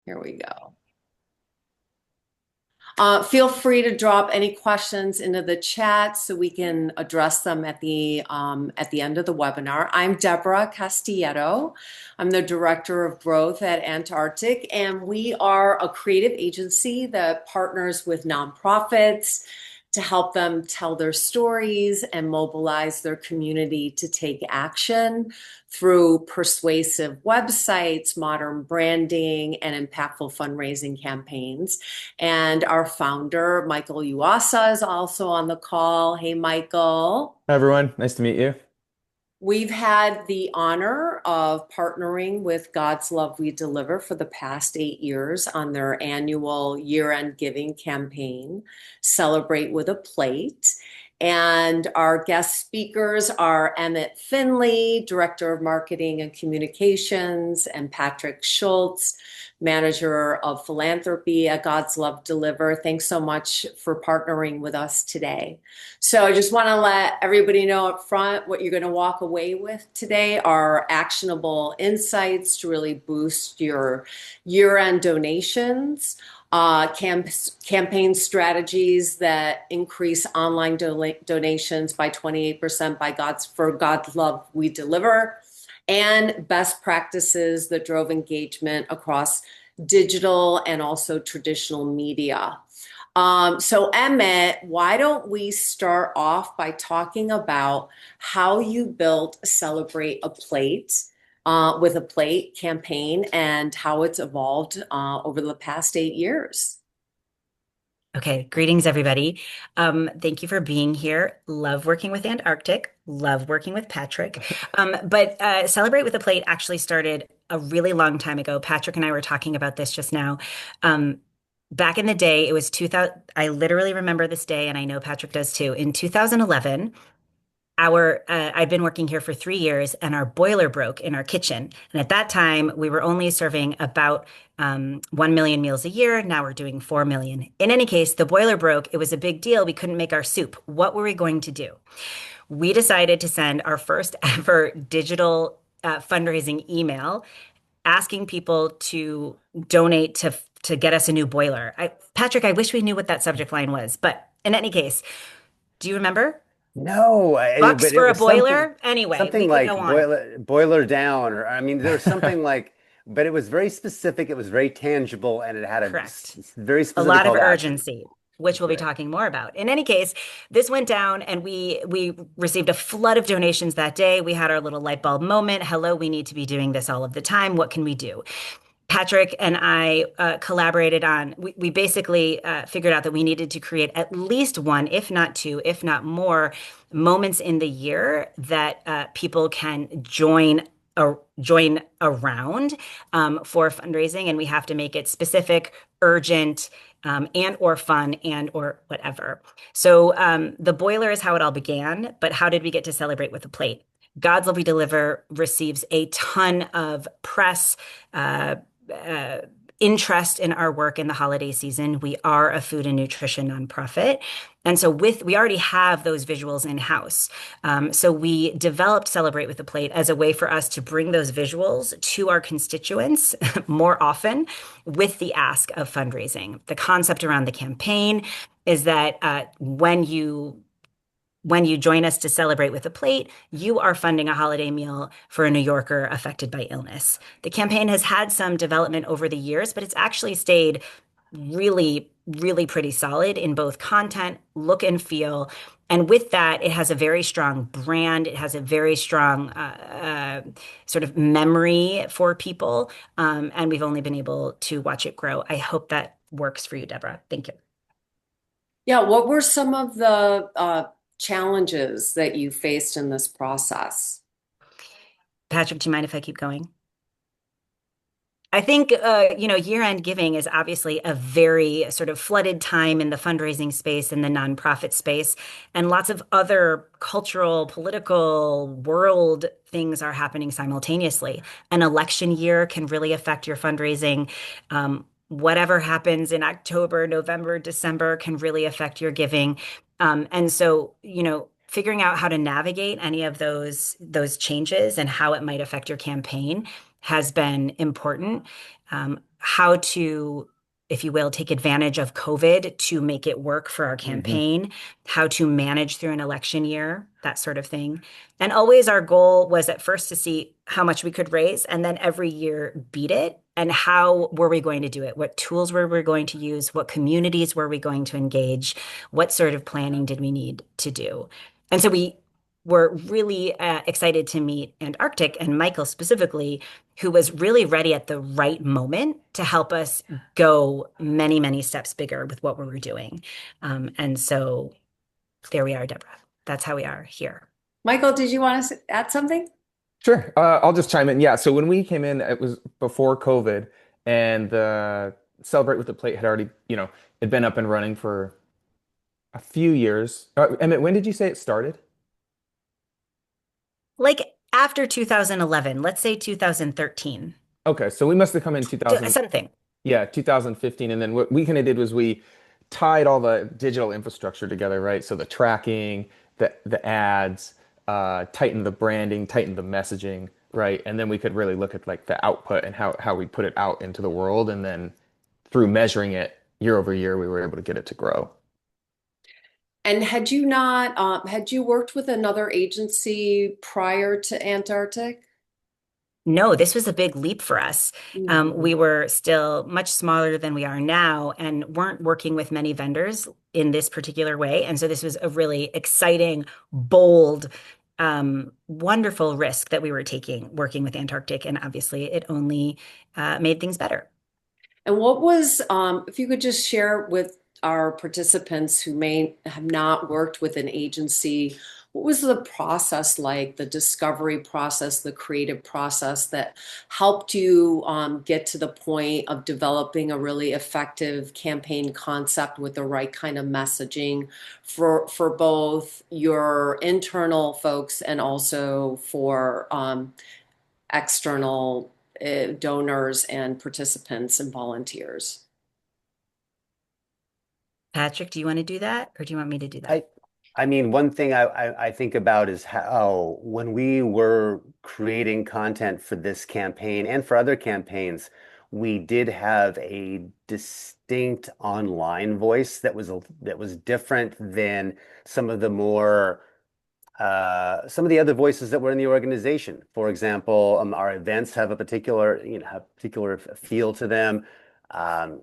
Here we go. Feel free to drop any questions into the chat so we can address them at the end of the webinar. I'm Deborah Castillejo. I'm the Director of Growth at Antarctic, and we are a creative agency that partners with nonprofits to help them tell their stories and mobilize their community to take action through persuasive websites, modern branding, and impactful fundraising campaigns. And our founder, Michael Uasa, is also on the call. Hey, Michael. Hi everyone, nice to meet you. We've had the honor of partnering with God's Love We Deliver for the past 8 years on their annual year-end giving campaign, Celebrate with a Plate. And our guest speakers are Emmett Finley, Director of Marketing and Communications, and Patrick Schultz, Manager of Philanthropy at God's Love Deliver. Thanks so much for partnering with us today. So I just want to let everybody know up front what you're going to walk away with today are actionable insights to really boost your year-end donations, campaign strategies that increase online donations by 28% for God's Love We Deliver, and best practices that drove engagement across digital and also traditional media. So Emmett, why don't we start off by talking about how you built Celebrate a Plate with a Plate campaign and how it's evolved over the past 8 years. Okay, greetings everybody. Thank you for being here. Love working with Antarctic, love working with Patrick. But Celebrate with a Plate actually started a really long time ago. Patrick and I were talking about this just now. Back in the day, it was 2000. I literally remember this day, and I know Patrick does too. In 2011, I've been working here for 3 years, and our boiler broke in our kitchen. And at that time, we were only serving about 1 million meals a year. Now we're doing 4 million. In any case, the boiler broke. It was a big deal. We couldn't make our soup. What were we going to do? We decided to send our first ever digital fundraising email asking people to donate to get us a new boiler. Patrick, I wish we knew what that subject line was, but in any case, do you remember? No, Bucks but it for a was something, boiler? Anyway, we something could like go on. boiler down, or I mean, there was something like, but it was very specific. It was very tangible, and it had a Correct. very A specific lot of call to action. urgency, which we'll be Right. talking more about. In any case, this went down and we received a flood of donations that day. We had our little light bulb moment. Hello, we need to be doing this all of the time. What can we do? Patrick and I collaborated on, we basically figured out that we needed to create at least one, if not two, if not more, moments in the year that people can join around for fundraising. And we have to make it specific, urgent, and or fun and or whatever. So the boiler is how it all began, but how did we get to Celebrate with a Plate? God's Love We Deliver receives a ton of press, uh, uh, interest in our work in the holiday season. We are a food and nutrition nonprofit. And so we already have those visuals in house. So we developed Celebrate with a Plate as a way for us to bring those visuals to our constituents more often with the ask of fundraising. The concept around the campaign is that when you join us to Celebrate with a Plate, you are funding a holiday meal for a New Yorker affected by illness. The campaign has had some development over the years, but it's actually stayed really, really pretty solid in both content, look and feel. And with that, it has a very strong brand. It has a very strong sort of memory for people. And we've only been able to watch it grow. I hope that works for you, Deborah. Thank you. Yeah, what were some of the challenges that you faced in this process? Patrick, do you mind if I keep going? I think, year-end giving is obviously a very sort of flooded time in the fundraising space and the nonprofit space, and lots of other cultural, political, world things are happening simultaneously. An election year can really affect your fundraising. Whatever happens in October, November, December can really affect your giving. And so, figuring out how to navigate any of those changes and how it might affect your campaign has been important. how to, if you will, take advantage of COVID to make it work for our Hmm. campaign, how to manage through an election year, that sort of thing. And always our goal was at first to see how much we could raise and then every year beat it. And how were we going to do it? What tools were we going to use? What communities were we going to engage? What sort of planning did we need to do? And so we were really excited to meet Antarctic and Michael specifically, who was really ready at the right moment to help us go many, many steps bigger with what we were doing. And so there we are, Deborah. That's how we are here. Michael, did you want to add something? Sure. I'll just chime in. Yeah. So when we came in, it was before COVID, and the Celebrate with the Plate had already, had been up and running for a few years. Emmett, when did you say it started? Like after 2011, let's say 2013, Okay, so we must have come in 2000, something. yeah, 2015, and then what we kind of did was we tied all the digital infrastructure together, right? So the tracking, the ads, tightened the branding, tightened the messaging, right? And then we could really look at like the output and how we put it out into the world, and then through measuring it year over year, we were able to get it to grow. And had you not, had you worked with another agency prior to Antarctic? No, this was a big leap for us. Mhm. We were still much smaller than we are now and weren't working with many vendors in this particular way. And so this was a really exciting, bold, wonderful risk that we were taking working with Antarctic. And obviously, it only made things better. And what was, if you could just share with our participants who may have not worked with an agency, what was the process like, the discovery process, the creative process that helped you get to the point of developing a really effective campaign concept with the right kind of messaging for both your internal folks and also for external donors and participants and volunteers. Patrick, do you want to do that or do you want me to do that? I, I mean, one thing I think about is how when we were creating content for this campaign and for other campaigns, we did have a distinct online voice that was different than some of the more some of the other voices that were in the organization. For example, our events have a particular, have a particular feel to them. Um,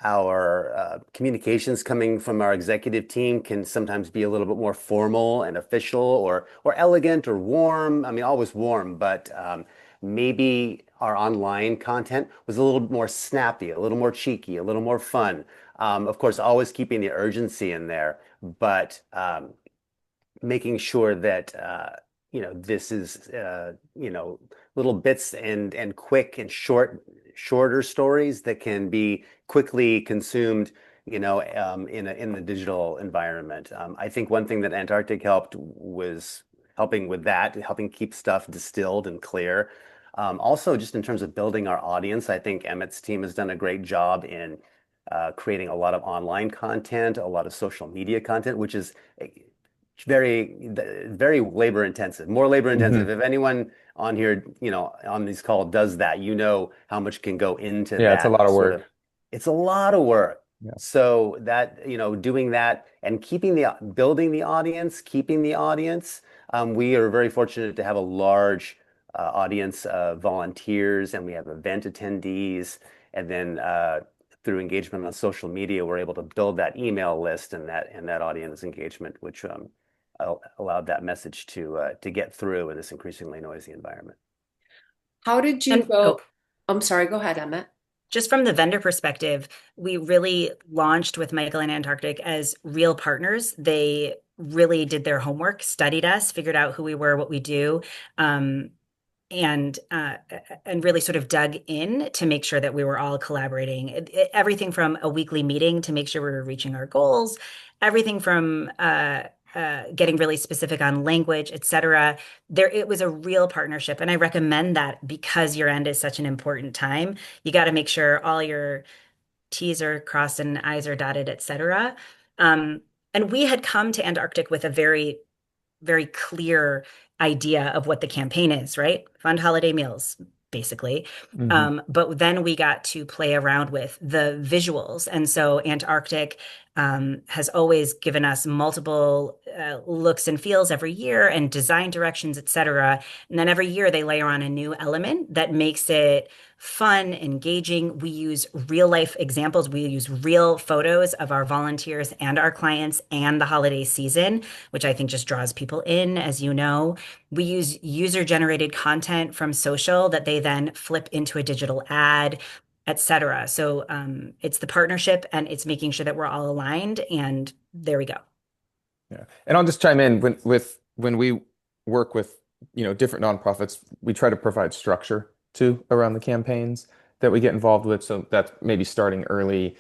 our communications coming from our executive team can sometimes be a little bit more formal and official, or elegant or warm. I mean, always warm, but maybe our online content was a little more snappy, a little more cheeky, a little more fun. Of course, always keeping the urgency in there, but making sure that this is little bits and quick and shorter stories that can be quickly consumed in the digital environment. I think one thing that Antarctic helped was helping with that, helping keep stuff distilled and clear. Also, just in terms of building our audience, I think Emmett's team has done a great job in creating a lot of online content, a lot of social media content, which is very labor intensive, more labor intensive. Hmm. If anyone on here, on this call does that, how much can go into Yeah, it's a that lot of sort work. of, it's a lot of work. Yeah. So that, doing that and building the audience, keeping the audience, we are very fortunate to have a large audience of volunteers, and we have event attendees, and then through engagement on social media, we're able to build that email list and that audience engagement, which allowed that message to get through in this increasingly noisy environment. How did you And go? I'm sorry, go ahead, Emmett. just from the vendor perspective, we really launched with Michael and Antarctic as real partners. They really did their homework, studied us, figured out who we were, what we do, um, and uh, and really sort of dug in to make sure that we were all collaborating. Everything from a weekly meeting to make sure we were reaching our goals, everything from getting really specific on language, et cetera. It was a real partnership, and I recommend that because year end is such an important time. You got to make sure all your T's are crossed and I's are dotted, et cetera. And we had come to Antarctic with a very very clear idea of what the campaign is, right? Fund holiday meals, basically. Hmm. But then we got to play around with the visuals. And so Antarctic has always given us multiple looks and feels every year and design directions, et cetera. And then every year they layer on a new element that makes it fun, engaging. We use real life examples. We use real photos of our volunteers and our clients and the holiday season, which I think just draws people in, as you know. We use user generated content from social that they then flip into a digital ad, et cetera. So it's the partnership and it's making sure that we're all aligned. And there we go. Yeah. And I'll just chime in when we work with, different nonprofits, we try to provide structure too around the campaigns that we get involved with. So that's maybe starting early,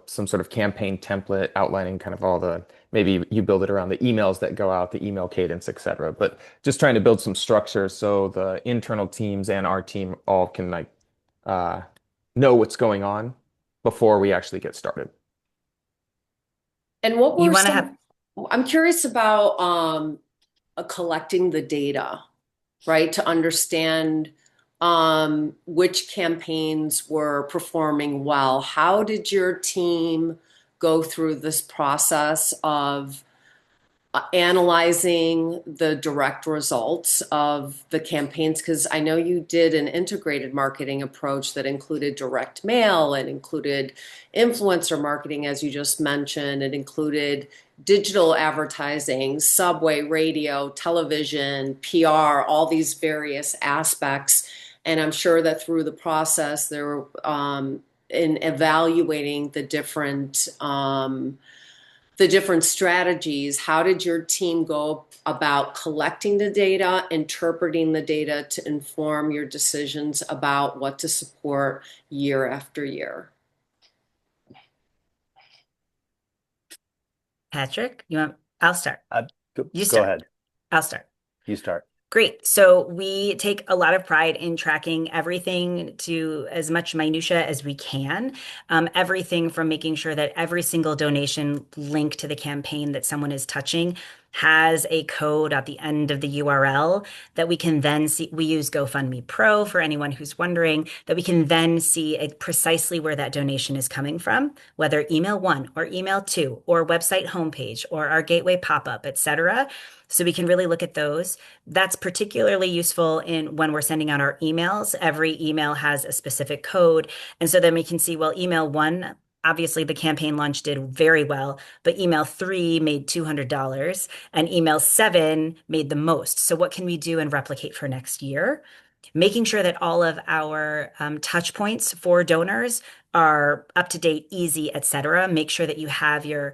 some sort of campaign template outlining kind of all the, maybe you build it around the emails that go out, the email cadence, et cetera. But just trying to build some structure so the internal teams and our team all can like uh, know what's going on before we actually get started. And what You were want to have some, I'm curious about collecting the data, right? To understand which campaigns were performing well. How did your team go through this process of analyzing the direct results of the campaigns? Because I know you did an integrated marketing approach that included direct mail and included influencer marketing, as you just mentioned. It included digital advertising, subway, radio, television, PR, all these various aspects. And I'm sure that through the process, there were in evaluating the different strategies. How did your team go about collecting the data, interpreting the data to inform your decisions about what to support year after year? Patrick. I'll start. You Go start. ahead. I'll start. You start. Great. So we take a lot of pride in tracking everything to as much minutia as we can. Everything from making sure that every single donation link to the campaign that someone is touching has a code at the end of the URL that we can then see. We use GoFundMe Pro for anyone who's wondering, that we can then see precisely where that donation is coming from, whether email one or email two or website homepage or our gateway pop-up, et cetera. So we can really look at those. That's particularly useful in when we're sending out our emails. Every email has a specific code. And so then we can see, well, email one, obviously the campaign launch did very well, but email three made $200 and email seven made the most. So what can we do and replicate for next year? Making sure that all of our touch points for donors are up to date, easy, et cetera. Make sure that you have your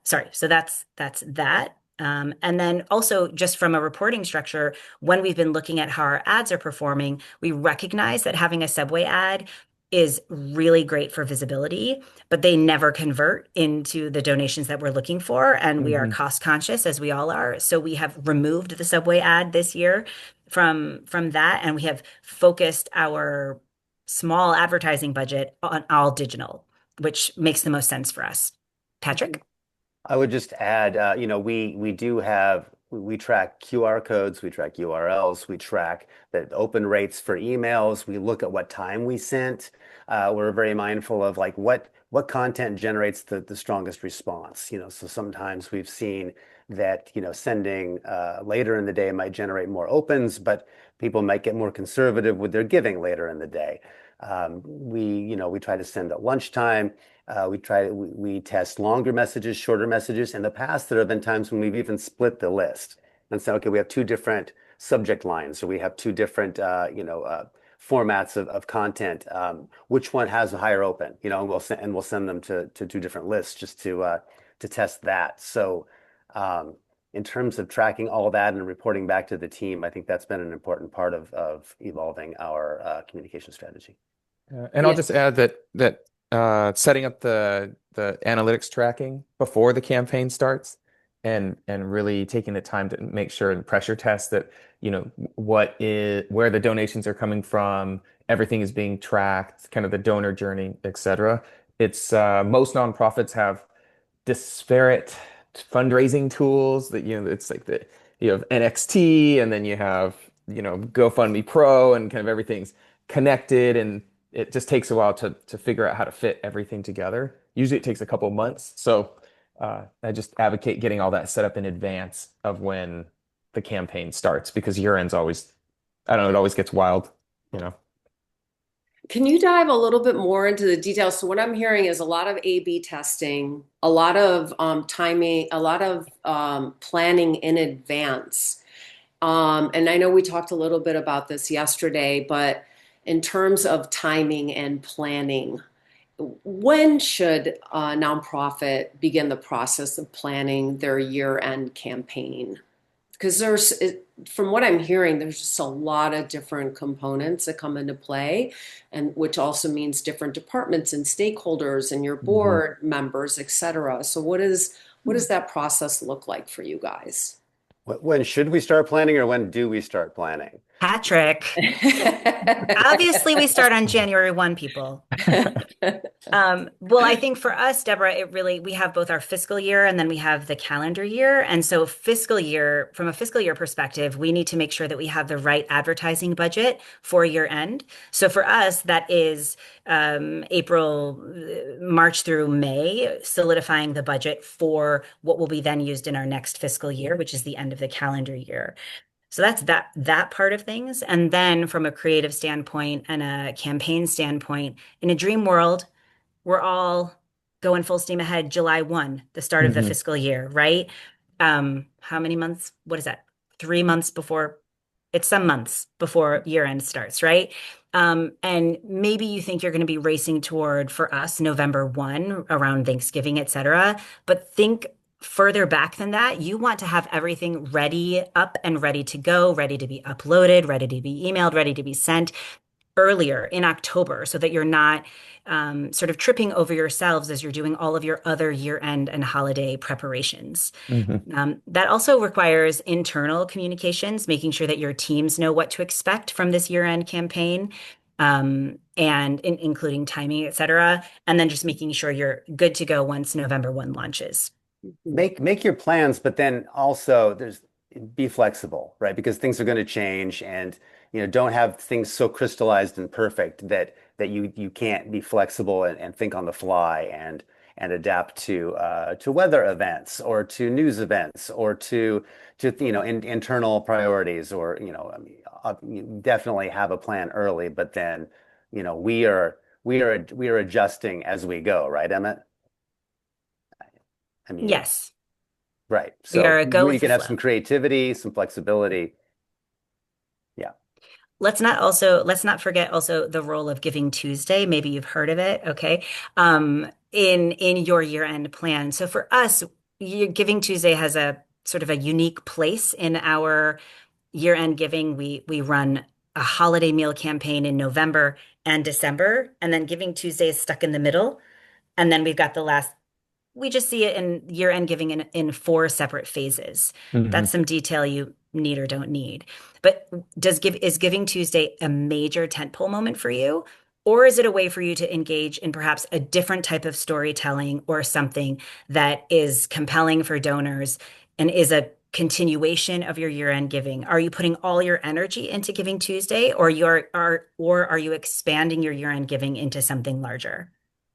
sorry, so that's that. And then also just from a reporting structure, when we've been looking at how our ads are performing, we recognize that having a subway ad is really great for visibility, but they never convert into the donations that we're looking for. And we are Hmm. cost conscious, as we all are. So we have removed the subway ad this year from that, and we have focused our small advertising budget on all digital, which makes the most sense for us. Patrick? I would just add, we do have we track QR codes, we track URLs, we track the open rates for emails. We look at what time we sent. We're very mindful of like what content generates the strongest response. So sometimes we've seen that sending later in the day might generate more opens, but people might get more conservative with their giving later in the day. We try to send at lunchtime. We test longer messages, shorter messages. In the past, there have been times when we've even split the list and said, okay, we have two different subject lines, or we have two different, formats of content. Which one has a higher open? And we'll send them to two different lists just to test that. So, in terms of tracking all that and reporting back to the team, I think that's been an important part of evolving our communication strategy. And I'll Yeah. just add that setting up the analytics tracking before the campaign starts and really taking the time to make sure and pressure test that where the donations are coming from, everything is being tracked, kind of the donor journey, et cetera. It's most nonprofits have disparate fundraising tools that it's like you have NXT and then you have GoFundMe Pro and kind of everything's connected, and it just takes a while to figure out how to fit everything together. Usually it takes a couple months. So I just advocate getting all that set up in advance of when the campaign starts, because year end's always, I don't know, it always gets wild, you know. Can you dive a little bit more into the details? So what I'm hearing is a lot of A/B testing, a lot of timing, a lot of planning in advance. And I know we talked a little bit about this yesterday, but in terms of timing and planning, when should a nonprofit begin the process of planning their year-end campaign? Because from what I'm hearing, there's just a lot of different components that come into play, and which also means different departments and stakeholders and your Mhm. board members, et cetera. So what does that process look like for you guys? When should we start planning, or when do we start planning? Patrick, obviously we start on January 1, people. Well, I think for us, Deborah, we have both our fiscal year and then we have the calendar year. And so from a fiscal year perspective, we need to make sure that we have the right advertising budget for year end. So for us, that is April, March through May, solidifying the budget for what will be then used in our next fiscal year, which is the end of the calendar year. So that's that part of things. And then from a creative standpoint and a campaign standpoint, in a dream world, we're all going full steam ahead July 1, the start of the Hmm. fiscal year, right? How many months? What is that? 3 months before, it's some months before year end starts, right? And maybe you think you're going to be racing toward, for us, November 1 around Thanksgiving, et cetera. But think further back than that. You want to have everything ready, up and ready to go, ready to be uploaded, ready to be emailed, ready to be sent earlier in October so that you're not sort of tripping over yourselves as you're doing all of your other year-end and holiday preparations. Hmm. That also requires internal communications, making sure that your teams know what to expect from this year-end campaign, and including timing, et cetera, and then just making sure you're good to go once November 1 launches. Make your plans, but then also be flexible, right? Because things are going to change, and don't have things so crystallized and perfect that you can't be flexible and think on the fly and adapt to weather events, or to news events, or to internal priorities, or I mean, you definitely have a plan early, but then we are adjusting as we go, right, Emmett? I mean, Yes, right. we So are a go you with the can have flow. some creativity, some flexibility. Yeah. Let's not forget also the role of Giving Tuesday. Maybe you've heard of it, okay? In your year-end plan. So for us, Giving Tuesday has a sort of a unique place in our year-end giving. We run a holiday meal campaign in November and December, and then Giving Tuesday is stuck in the middle. And then we've got the last we just see it in year-end giving in four separate phases. That's Hmm. some detail you need or don't need. But is Giving Tuesday a major tentpole moment for you? Or is it a way for you to engage in perhaps a different type of storytelling or something that is compelling for donors and is a continuation of your year-end giving? Are you putting all your energy into Giving Tuesday, or are you expanding your year-end giving into something larger?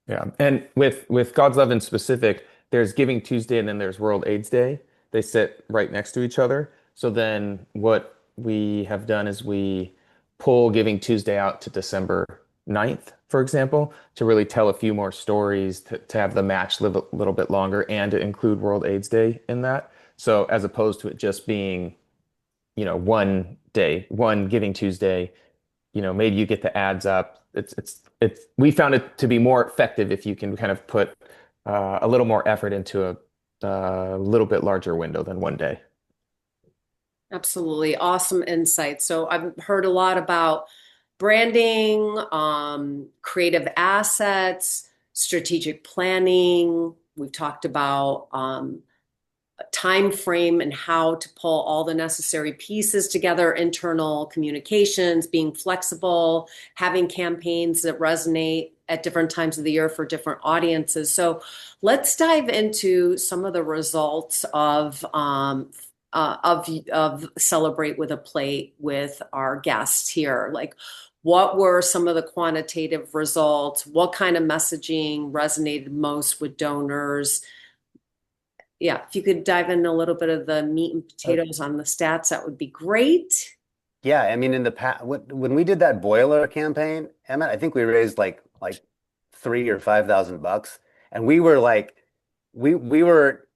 Yeah. And with God's Love in specific, there's Giving Tuesday and then there's World AIDS Day. They sit right next to each other. So then what we have done is we pull Giving Tuesday out to December 9th, for example, to really tell a few more stories, to have the match live a little bit longer, and to include World AIDS Day in that. So as opposed to it just being, one day, one Giving Tuesday, maybe you get the ads up. We found it to be more effective if you can kind of put a little more effort into a little bit larger window than one day. Absolutely. Awesome insight. So I've heard a lot about branding, creative assets, strategic planning. We've talked about time frame and how to pull all the necessary pieces together, internal communications, being flexible, having campaigns that resonate at different times of the year for different audiences. So let's dive into some of the results of Celebrate with a Plate with our guests here. Like, what were some of the quantitative results? What kind of messaging resonated most with donors? Yeah, if you could dive in a little bit of the meat and Uh, potatoes on the stats, that would be great. yeah, I mean, in the past, when we did that boiler campaign, Emmett, I think we raised like 3 or 5 thousand bucks, and we were like, we were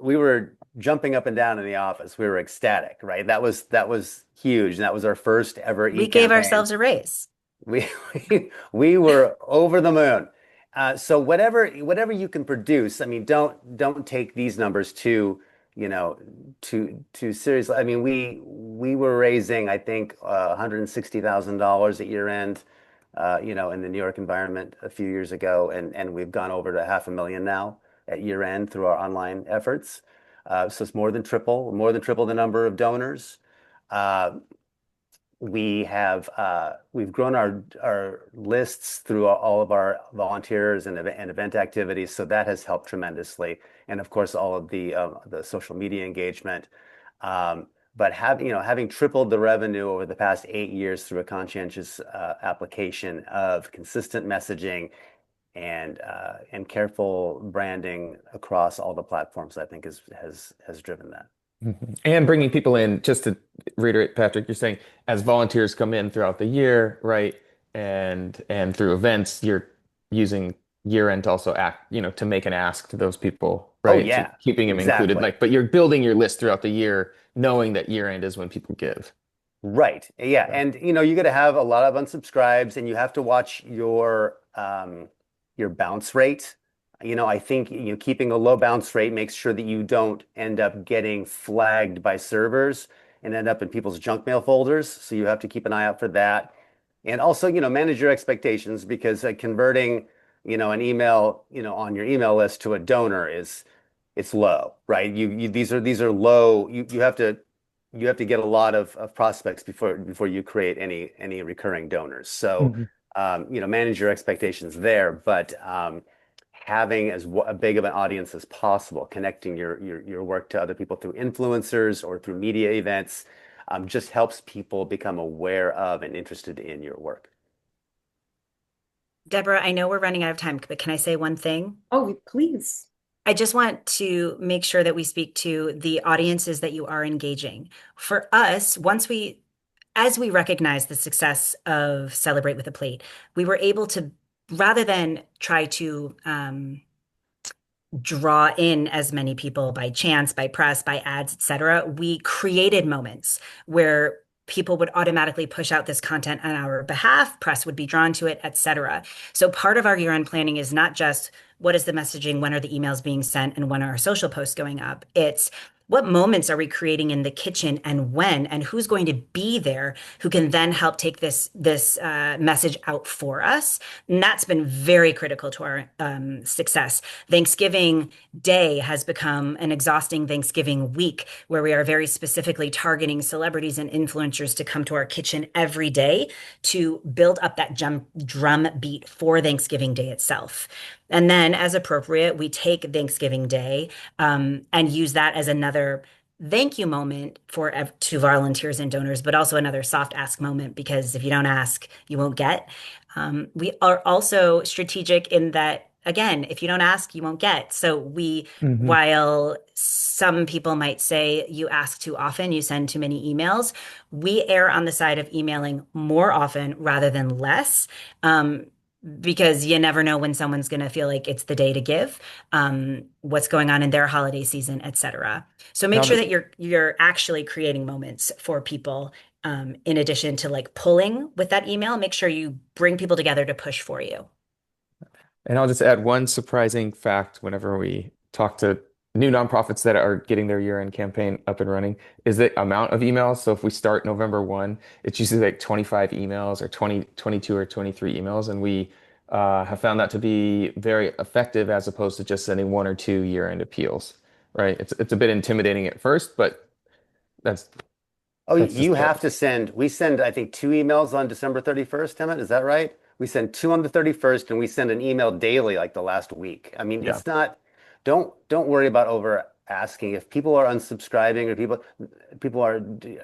we were jumping up and down in the office. We were ecstatic, right? That was huge, and that was our first ever We gave e-campaign. ourselves a raise. We we were over the moon. So whatever you can produce, I mean, don't take these numbers too, too seriously. I mean, we were raising, I think, $160,000 at year end, in the New York environment a few years ago, and we've gone over to 500,000 now at year end through our online efforts. So it's more than triple the number of donors. Uh, we've grown our lists through all of our volunteers and event activities, so that has helped tremendously. And of course, all of the social media engagement. But having tripled the revenue over the past 8 years through a conscientious application of consistent messaging and careful branding across all the platforms, I think has driven that. Mhm. And bringing people in, just to reiterate, Patrick, you're saying as volunteers come in throughout the year, right? And through events, you're using year end to also act, to make an ask to those people, Oh right? To yeah, keeping them included. exactly. Like, but you're building your list throughout the year, knowing that year end is when people give. Right. Yeah. Right. And you got to have a lot of unsubscribes and you have to watch your bounce rate. I think keeping a low bounce rate makes sure that you don't end up getting flagged by servers and end up in people's junk mail folders. So you have to keep an eye out for that. And also, manage your expectations because converting, an email, on your email list to a donor is it's low, right? These are low. You have to get a lot of prospects before you create any recurring donors. So Mhm. manage your expectations there, but having a big of an audience as possible, connecting your work to other people through influencers or through media events, just helps people become aware of and interested in your work. Deborah, I know we're running out of time, but can I say one thing? Oh, please. I just want to make sure that we speak to the audiences that you are engaging. For us, as we recognize the success of Celebrate with a Plate, we were able to, rather than try to draw in as many people by chance, by press, by ads, etc., we created moments where people would automatically push out this content on our behalf, press would be drawn to it, etc. So part of our year-end planning is not just what is the messaging, when are the emails being sent, and when are our social posts going up. It's what moments are we creating in the kitchen and when, and who's going to be there who can then help take this message out for us. And that's been very critical to our success. Thanksgiving Day has become an exhausting Thanksgiving week where we are very specifically targeting celebrities and influencers to come to our kitchen every day to build up that drum beat for Thanksgiving Day itself. And then, as appropriate, we take Thanksgiving Day and use that as another thank you moment to volunteers and donors, but also another soft ask moment because if you don't ask, you won't get. We are also strategic in that, again, if you don't ask, you won't get. So Mhm. while some people might say you ask too often, you send too many emails, we err on the side of emailing more often rather than less. Because you never know when someone's going to feel like it's the day to give, what's going on in their holiday season, etc. So And make I'll sure just that you're actually creating moments for people in addition to like pulling with that email. Make sure you bring people together to push for you. And I'll just add one surprising fact whenever we talk to new nonprofits that are getting their year-end campaign up and running is the amount of emails. So if we start November 1, it's usually like 25 emails or 20, 22 or 23 emails. And we have found that to be very effective as opposed to just sending one or two year-end appeals, right? It's a bit intimidating at first, but that's Oh, that's you just have to we send, I think, 2 emails on December 31st, Emmett. Is that right? We send two on the 31st and we send an email daily like the last week. I mean, yeah. don't worry about over asking if people are unsubscribing or people are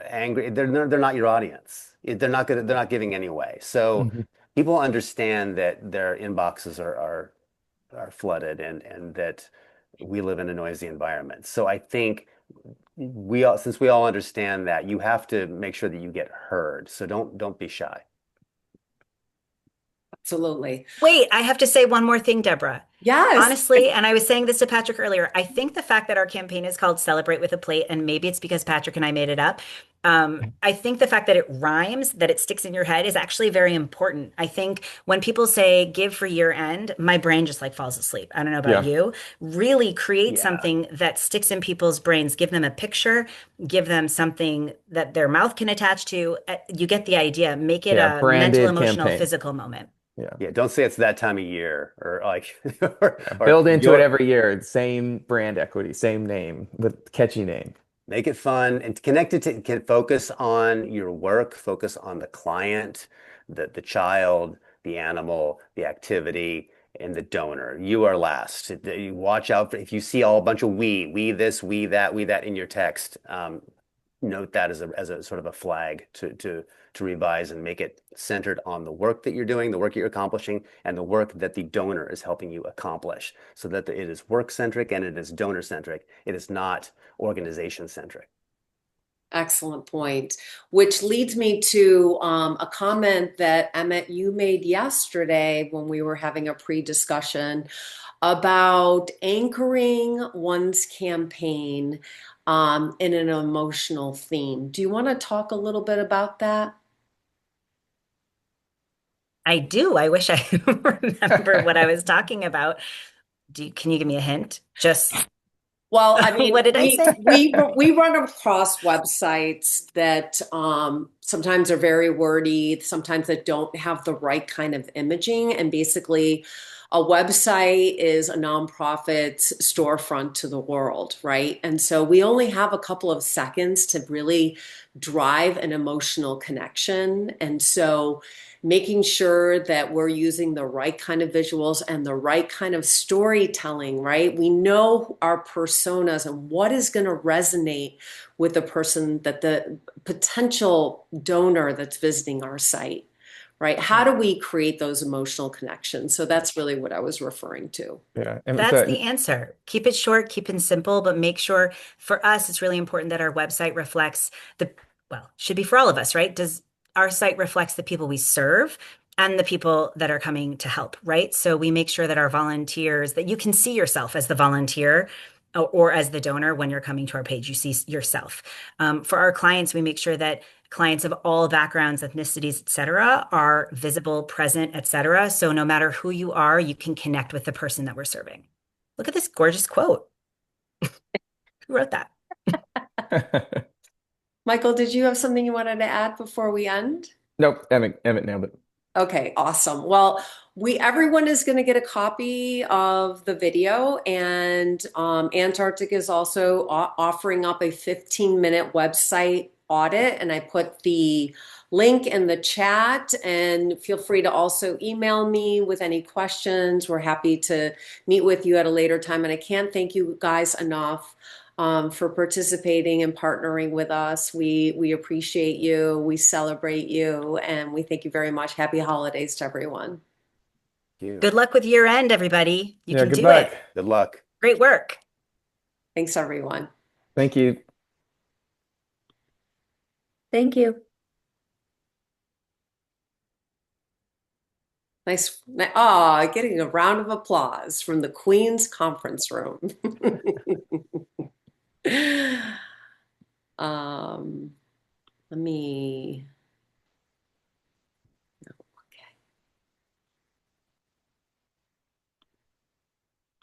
angry. They're not your audience. They're not giving anyway. So Mhm. people understand that their inboxes are flooded and that we live in a noisy environment. So I think since we all understand that, you have to make sure that you get heard. So don't be shy. Absolutely. Wait, I have to say one more thing, Deborah. Yes. Honestly, and I was saying this to Patrick earlier, I think the fact that our campaign is called Celebrate with a Plate, and maybe it's because Patrick and I made it up. I think the fact that it rhymes, that it sticks in your head is actually very important. I think when people say give for year end, my brain just like falls asleep. I don't know about Yeah. you. Really create Yeah. something that sticks in people's brains. Give them a picture, give them something that their mouth can attach to. You get the idea. Make it Yeah. a mental, Branded emotional, campaign. physical moment. Yeah. Yeah. Don't say it's that time of year or like Yeah. or Build into it your every year. Same brand equity, same name with catchy name. make it fun and connect it to can focus on your work, focus on the client, the child, the animal, the activity, and the donor. You are last. You watch out for if you see all a bunch of we this, we that in your text. Note that as a sort of a flag to revise and make it centered on the work that you're doing, the work you're accomplishing, and the work that the donor is helping you accomplish, so that it is work centric and it is donor centric. It is not organization centric. Excellent point. Which leads me to a comment that Emmett, you made yesterday when we were having a pre-discussion about anchoring one's campaign in an emotional theme. Do you want to talk a little bit about that? I do. I wish I remember what I was talking about. Can you give me a hint? Just Well, I mean, what did I say? we run across websites that sometimes are very wordy, sometimes that don't have the right kind of imaging, and basically, a website is a nonprofit's storefront to the world, right? And so we only have a couple of seconds to really drive an emotional connection, and so making sure that we're using the right kind of visuals and the right kind of storytelling, right? We know our personas and what is going to resonate with the person that the potential donor that's visiting our site, right? How do we create those emotional connections? So that's really what I was referring to. Yeah. And That's so the answer. Keep it short, keep it simple, but make sure for us, it's really important that our website reflects should be for all of us, right? Does our site reflects the people we serve and the people that are coming to help, right? So we make sure that our volunteers, that you can see yourself as the volunteer or as the donor when you're coming to our page, you see yourself. For our clients, we make sure that clients of all backgrounds, ethnicities, et cetera, are visible, present, et cetera. So no matter who you are, you can connect with the person that we're serving. Look at this gorgeous quote. Who wrote that? Michael, did you have something you wanted to add before we end? nope, Emmett nailed it. Okay, awesome. Well, we everyone is going to get a copy of the video, and Antarctic is also offering up a 15-minute website audit, and I put the link in the chat, and feel free to also email me with any questions. We're happy to meet with you at a later time, and I can't thank you guys enough for participating and partnering with us. We appreciate you, we celebrate you, and we thank you very much. Happy holidays to everyone. Thank you. Good luck with year end, everybody. You Yeah, can good do it. luck. Good luck. Great work. Thanks, everyone. Thank you. Thank you. Nice. Getting a round of applause from the Queen's conference room. Um, let me